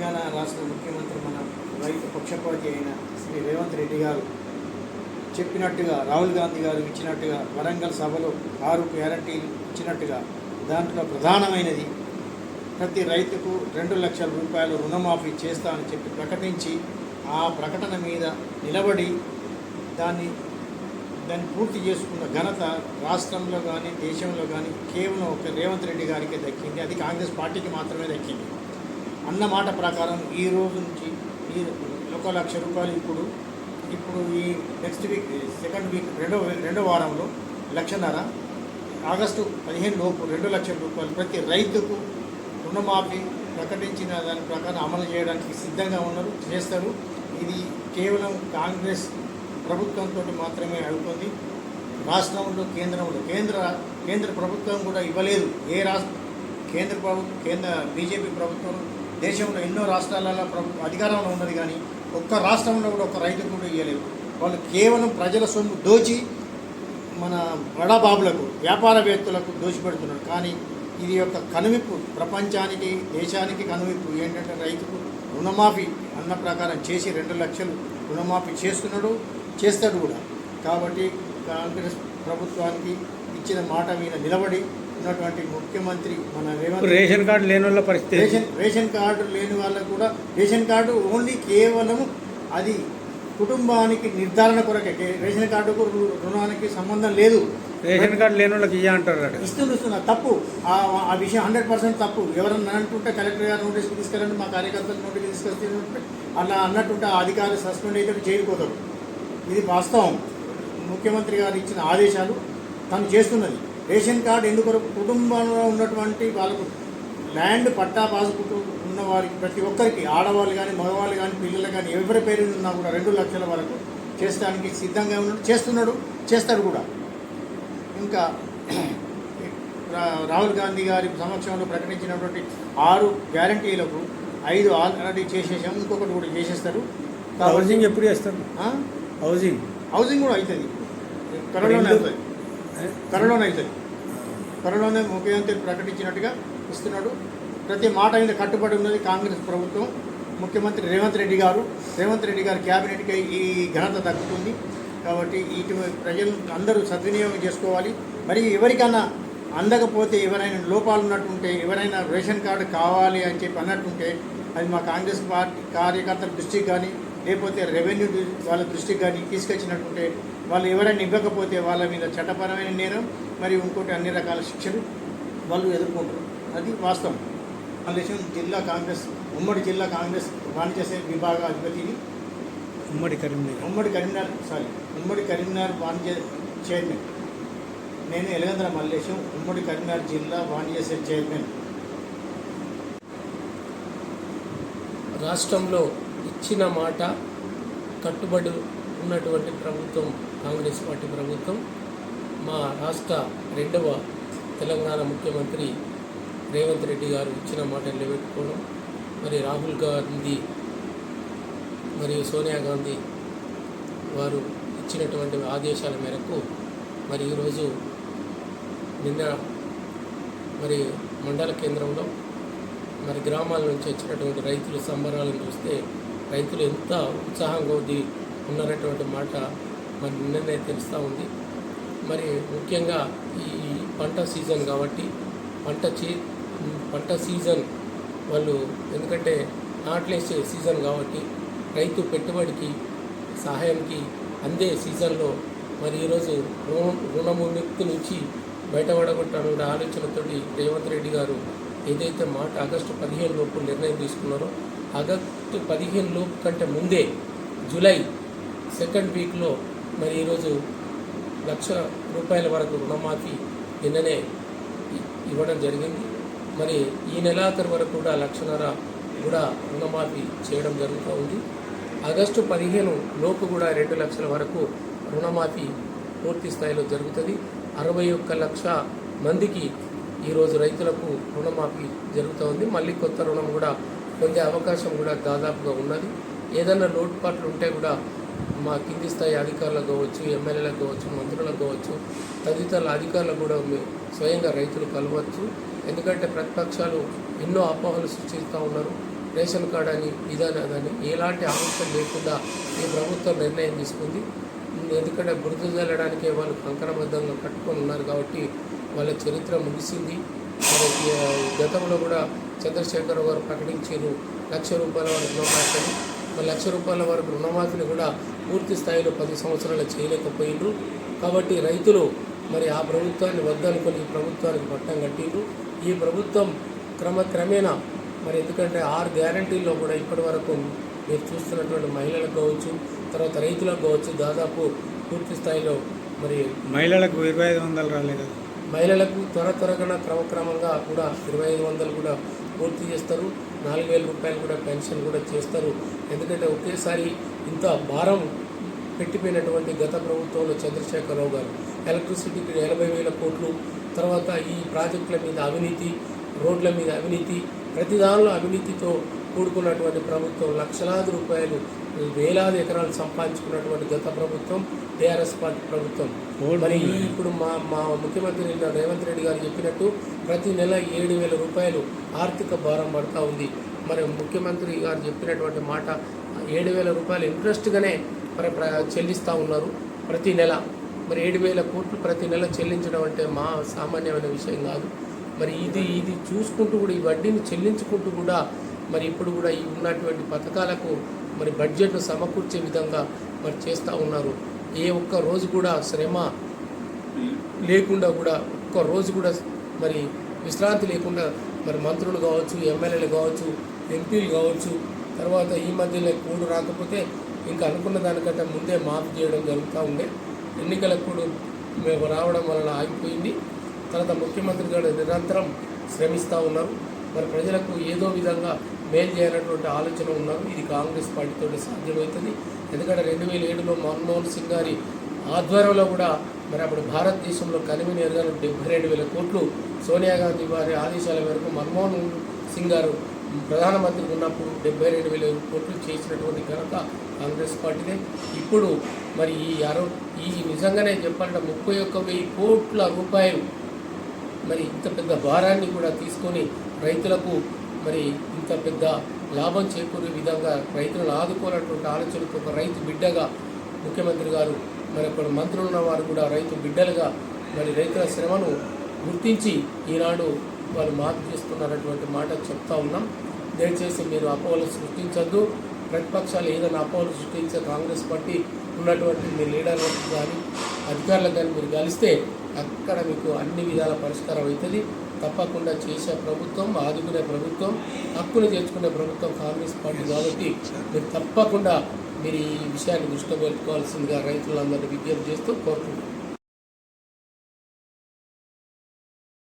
తెలంగాణ రాష్ట్ర ముఖ్యమంత్రి మన రైతు పక్షపాతి అయిన శ్రీ రేవంత్ రెడ్డి గారు చెప్పినట్టుగా, రాహుల్ గాంధీ గారు ఇచ్చినట్టుగా, వరంగల్ సభలో 6 గ్యారంటీలు ఇచ్చినట్టుగా దాంట్లో ప్రధానమైనది ప్రతి రైతుకు 2 లక్షల రూపాయలు రుణమాఫీ చేస్తా అని చెప్పి ప్రకటించి ఆ ప్రకటన మీద నిలబడి దాన్ని పూర్తి చేసుకున్న ఘనత రాష్ట్రంలో కానీ దేశంలో కానీ కేవలం ఒక రేవంత్ రెడ్డి గారికి దక్కింది. అది కాంగ్రెస్ పార్టీకి మాత్రమే దక్కింది. అన్న మాట ప్రకారం ఈ రోజు నుంచి ఈ 1 లక్ష రూపాయలు ఇప్పుడు ఈ నెక్స్ట్ వీక్ సెకండ్ వీక్ రెండో వారంలో 1.5 లక్ష, ఆగస్టు 15 లోపు 2 లక్షల రూపాయలు ప్రతి రైతుకు రుణమాఫీ ప్రకటించిన దాని ప్రకారం అమలు చేయడానికి సిద్ధంగా ఉన్నారు, చేస్తారు. ఇది కేవలం కాంగ్రెస్ ప్రభుత్వంతో మాత్రమే అవుతుంది. రాష్ట్రంలో కేంద్ర ప్రభుత్వం కూడా ఇవ్వలేదు. కేంద్ర బీజేపీ ప్రభుత్వం దేశంలో ఎన్నో రాష్ట్రాలలో అధికారంలో ఉన్నది, కానీ ఒక్క రాష్ట్రంలో కూడా ఒక్క రైతు కూడా ఇవ్వలేదు. వాళ్ళు కేవలం ప్రజల సొమ్ము దోచి మన బడాబాబులకు, వ్యాపారవేత్తలకు దోచిపెడుతున్నారు. కానీ ఇది యొక్క కనువిప్పు, ప్రపంచానికి దేశానికి కనువిప్పు ఏంటంటే రైతుకు రుణమాఫీ అన్న ప్రకారం చేసి 2 లక్షలు రుణమాఫీ చేస్తాడు కూడా. కాబట్టి కాంగ్రెస్ ప్రభుత్వానికి ఇచ్చిన మాట మీద నిలబడి ఉన్నటువంటి ముఖ్యమంత్రి మన రేషన్ కార్డు లేని వాళ్ళ పరిస్థితి, రేషన్ కార్డు లేని వాళ్ళకు కూడా రేషన్ కార్డు ఓన్లీ కేవలం అది కుటుంబానికి నిర్ధారణ కొరకే. రేషన్ కార్డుకు రుణానికి సంబంధం లేదు. రేషన్ కార్డు లేని వాళ్ళకి అంటారు, ఇస్తున్నారు. తప్పు. ఆ విషయం 100% తప్పు. ఎవరన్నా అంటుంటే కలెక్టర్ గారు నోటీస్కి తీసుకెళ్ళండి, మా కార్యకర్తలు నోటీస్కి తీసుకొస్తే అలా అన్నట్టుంటే ఆ అధికారులు సస్పెండ్ అయితే చేయకపోతారు. ఇది వాస్తవం. ముఖ్యమంత్రి గారు ఇచ్చిన ఆదేశాలు తను చేస్తున్నది. రేషన్ కార్డు ఎందుకు కుటుంబంలో ఉన్నటువంటి వాళ్ళకు ల్యాండ్ పట్టా పాస్బుక్ ఉన్న వారికి ప్రతి ఒక్కరికి, ఆడవాళ్ళు కానీ మగవాళ్ళు కానీ పిల్లలు కానీ ఎవరి పేరు ఉన్నా కూడా 2 లక్షల వరకు చేసడానికి సిద్ధంగా ఉన్నాడు, చేస్తాడు కూడా. ఇంకా రాహుల్ గాంధీ గారి సమక్షంలో ప్రకటించినటువంటి 6 గ్యారంటీలకు 5 ఆల్రెడీ చేసేసాము, ఇంకొకటి కూడా చేసేస్తారు. హౌసింగ్ ఎప్పుడు చేస్తారు? హౌసింగ్ కూడా అవుతుంది, త్వరలోనే ముఖ్యమంత్రి ప్రకటించినట్టుగా ఇస్తున్నాడు. ప్రతి మాట మీద కట్టుబడి ఉన్నది కాంగ్రెస్ ప్రభుత్వం. ముఖ్యమంత్రి రేవంత్ రెడ్డి గారి క్యాబినెట్కి ఈ ఘనత దక్కుతుంది. కాబట్టి ప్రజలు అందరూ సద్వినియోగం చేసుకోవాలి. మరి ఎవరికైనా అందకపోతే, ఎవరైనా లోపాలు ఉన్నట్టుంటే, ఎవరైనా రేషన్ కార్డు కావాలి అని చెప్పి అన్నట్టుంటే అది మా కాంగ్రెస్ పార్టీ కార్యకర్తల దృష్టికి కానీ లేకపోతే రెవెన్యూ వాళ్ళ దృష్టికి కానీ తీసుకొచ్చినట్టుంటే, వాళ్ళు ఎవరైనా ఇవ్వకపోతే వాళ్ళ మీద చట్టపరమైన నేరం మరియు ఇంకోటి అన్ని రకాల శిక్షలు వాళ్ళు ఎదుర్కొంటారు. అది వాస్తవం. మల్లేశం ఉమ్మడి జిల్లా కాంగ్రెస్ వాణిజ్య విభాగ అధిపతిని, ఉమ్మడి కరీంనగర్ వాణిజ్య చైర్మన్. నేను ఎలగంద్ర మల్లేశం, ఉమ్మడి కరీంనగర్ జిల్లా వాణిజ్య సెల్ చైర్మన్. రాష్ట్రంలో ఇచ్చిన మాట కట్టుబడి ఉన్నటువంటి ప్రభుత్వం కాంగ్రెస్ పార్టీ ప్రభుత్వం. మా రాష్ట్ర 2వ తెలంగాణ ముఖ్యమంత్రి రేవంత్ రెడ్డి గారు ఇచ్చిన మాట నిలబెట్టుకోవడం, మరి రాహుల్ గాంధీ మరియు సోనియా గాంధీ వారు ఇచ్చినటువంటి ఆదేశాల మేరకు మరి ఈరోజు నిన్న మరి మండల కేంద్రంలో మరి గ్రామాల నుంచి వచ్చినటువంటి రైతులు సంబరాలను చూస్తే రైతులు ఎంత ఉత్సాహంగా ఉన్నటువంటి మాట మరి నిన్ననే తెలుస్తూ ఉంది. మరి ముఖ్యంగా ఈ పంట సీజన్ కాబట్టి పంట సీజన్ వాళ్ళు, ఎందుకంటే నాట్లేసే సీజన్ కాబట్టి రైతు పెట్టుబడికి సహాయానికి అందే సీజన్లో మరి ఈరోజు రుణముక్తి నుంచి బయటపడగొట్టాలనే ఆలోచనతోటి రేవంత్ రెడ్డి గారు ఏదైతే మాట ఆగస్టు 15 లోపు నిర్ణయం తీసుకున్నారో, ఆగస్టు 15 లోపు కంటే ముందే జూలై సెకండ్ వీక్లో మరి ఈరోజు 1 లక్ష రూపాయల వరకు రుణమాఫీ నిన్ననే ఇవ్వడం జరిగింది. మరి ఈ నెలాఖరు వరకు కూడా 1.5 లక్ష కూడా రుణమాఫీ చేయడం జరుగుతూ ఉంది. ఆగస్టు 15 లోపు కూడా 2 లక్షల వరకు రుణమాఫీ పూర్తి స్థాయిలో జరుగుతుంది. 61 లక్ష మందికి ఈరోజు రైతులకు రుణమాఫీ జరుగుతూ ఉంది. మళ్ళీ కొత్త రుణం కూడా పొందే అవకాశం కూడా దాదాపుగా ఉన్నది. ఏదైనా లోటుపాట్లు ఉంటే కూడా మా కింది స్థాయి అధికారులకు కావచ్చు, ఎమ్మెల్యేలకు కావచ్చు, మంత్రులకు కావచ్చు, తదితరుల అధికారులకు కూడా స్వయంగా రైతులు కలవచ్చు. ఎందుకంటే ప్రతిపక్షాలు ఎన్నో అపోహలు సృష్టిస్తూ ఉన్నారు. రేషన్ కార్డు అని ఇదని ఎలాంటి ఆలోచన లేకుండా ఈ ప్రభుత్వం నిర్ణయం తీసుకుంది. ఎందుకంటే బురద జల్లడానికే వాళ్ళు కంకణబద్ధంగా కట్టుకొని ఉన్నారు కాబట్టి వాళ్ళ చరిత్ర ముగిసింది. మనకి గతంలో కూడా చంద్రశేఖర్ గారు ప్రకటించారు ₹1,00,000 వరకు రుణమాఫీని. మరి ₹1,00,000 వరకు రుణమాఫీని కూడా పూర్తి స్థాయిలో 10 సంవత్సరాలు చేయలేకపోయిండ్రు. కాబట్టి రైతులు మరి ఆ ప్రభుత్వాన్ని వద్దనుకొని ఈ ప్రభుత్వానికి పట్టం కట్టిండ్రు. ఈ ప్రభుత్వం క్రమేణా మరి ఎందుకంటే 6 గ్యారంటీల్లో కూడా ఇప్పటి వరకు మీరు చూస్తున్నటువంటి మహిళలకు కావచ్చు, తర్వాత రైతులకు కావచ్చు, దాదాపు పూర్తి స్థాయిలో మరి మహిళలకు 2,500 రాలేదు. మహిళలకు త్వరగా క్రమక్రమంగా కూడా 2,500 కూడా పూర్తి చేస్తారు. ₹4,000 కూడా పెన్షన్ కూడా చేస్తారు. ఎందుకంటే ఒకేసారి ఇంత భారం పెట్టిపోయినటువంటి గత ప్రభుత్వంలో చంద్రశేఖరరావు గారు ఎలక్ట్రిసిటీకి 40,000 కోట్లు, తర్వాత ఈ ప్రాజెక్టుల మీద అవినీతి, రోడ్ల మీద అవినీతి, ప్రతి దానిలో అవినీతితో కూడుకున్నటువంటి ప్రభుత్వం, లక్షలాది రూపాయలు వేలాది ఎకరాలు సంపాదించుకున్నటువంటి గత ప్రభుత్వం టీఆర్ఎస్ పార్టీ ప్రభుత్వం. మరి ఇప్పుడు మా ముఖ్యమంత్రి రేవంత్ రెడ్డి గారు చెప్పినట్టు ప్రతి నెల ₹7,000 ఆర్థిక భారం పడుతూ ఉంది. మరి ముఖ్యమంత్రి గారు చెప్పినటువంటి మాట ₹7,000 ఇంట్రెస్ట్గానే మరి చెల్లిస్తూ ఉన్నారు ప్రతి నెల. మరి 7,000 కోట్లు ప్రతి నెల చెల్లించడం అంటే మా సామాన్యమైన విషయం కాదు. మరి ఇది చూసుకుంటూ కూడా ఈ వడ్డీని చెల్లించుకుంటూ కూడా మరి ఇప్పుడు కూడా ఈ ఉన్నటువంటి పథకాలకు మరి బడ్జెట్ సమకూర్చే విధంగా మరి చేస్తూ ఉన్నారు. ఏ ఒక్క రోజు కూడా శ్రమ లేకుండా కూడా ఒక్క రోజు కూడా మరి విశ్రాంతి లేకుండా మరి మంత్రులు కావచ్చు, ఎమ్మెల్యేలు కావచ్చు, ఎంపీలు కావచ్చు, తర్వాత ఈ మధ్యలో కోడ్ రాకపోతే ఇంకా అనుకున్న దానికంటే ముందే మాఫీ చేయడం జరుగుతూ ఉండే. ఎన్నికల కోడ్ మేము రావడం వలన ఆగిపోయింది. తర్వాత ముఖ్యమంత్రి గారు నిరంతరం శ్రమిస్తూ ఉన్నారు. మరి ప్రజలకు ఏదో విధంగా మేలు చేయాలన్నటువంటి ఆలోచన ఉన్నారు. ఇది కాంగ్రెస్ పార్టీతో సాధ్యమవుతుంది. ఎందుకంటే 2007లో మన్మోహన్ సింగ్ గారి ఆధ్వర్యంలో కూడా మరి అప్పుడు భారతదేశంలో కన్వీనర్గా 72,000 కోట్లు సోనియా గాంధీ వారి ఆదేశాల మేరకు మన్మోహన్ సింగ్ గారు ప్రధానమంత్రి ఉన్నప్పుడు 72,000 కోట్లు చేసినటువంటి ఘనత కాంగ్రెస్ పార్టీదే. ఇప్పుడు మరి ఈ నిజంగానే చెప్పాలంటే 31,000 కోట్ల రూపాయలు మరి ఇంత పెద్ద భారాన్ని కూడా తీసుకొని రైతులకు మరి ఇంత పెద్ద లాభం చేకూరే విధంగా రైతులను ఆదుకోవాలన్నటువంటి ఆలోచనతో ఒక రైతు బిడ్డగా ముఖ్యమంత్రి గారు మరి అక్కడ మంత్రులు ఉన్న వారు కూడా రైతు బిడ్డలుగా మరి రైతుల శ్రమను గుర్తించి ఈనాడు వాళ్ళు మాఫీ చేస్తున్నారటువంటి మాట చెప్తా ఉన్నాం. దయచేసి మీరు అపోహలు సృష్టించద్దు. ప్రతిపక్షాలు ఏదైనా అపోహలు సృష్టించే కాంగ్రెస్ పార్టీ ఉన్నటువంటి మీ లీడర్లకు కానీ అధికారులకు కానీ మీరు కలిస్తే అక్కడ మీకు అన్ని విధాల పరిష్కారం అవుతుంది. తప్పకుండా చేసే ప్రభుత్వం, ఆదుకునే ప్రభుత్వం, హక్కును చేర్చుకునే ప్రభుత్వం కాంగ్రెస్ పార్టీ కాబట్టి మీరు తప్పకుండా మీరు ఈ విషయాన్ని దృష్టిలో పెట్టుకోవాల్సిందిగా రైతులందరినీ విజ్ఞప్తి చేస్తూ కోరుకుంటున్నాను.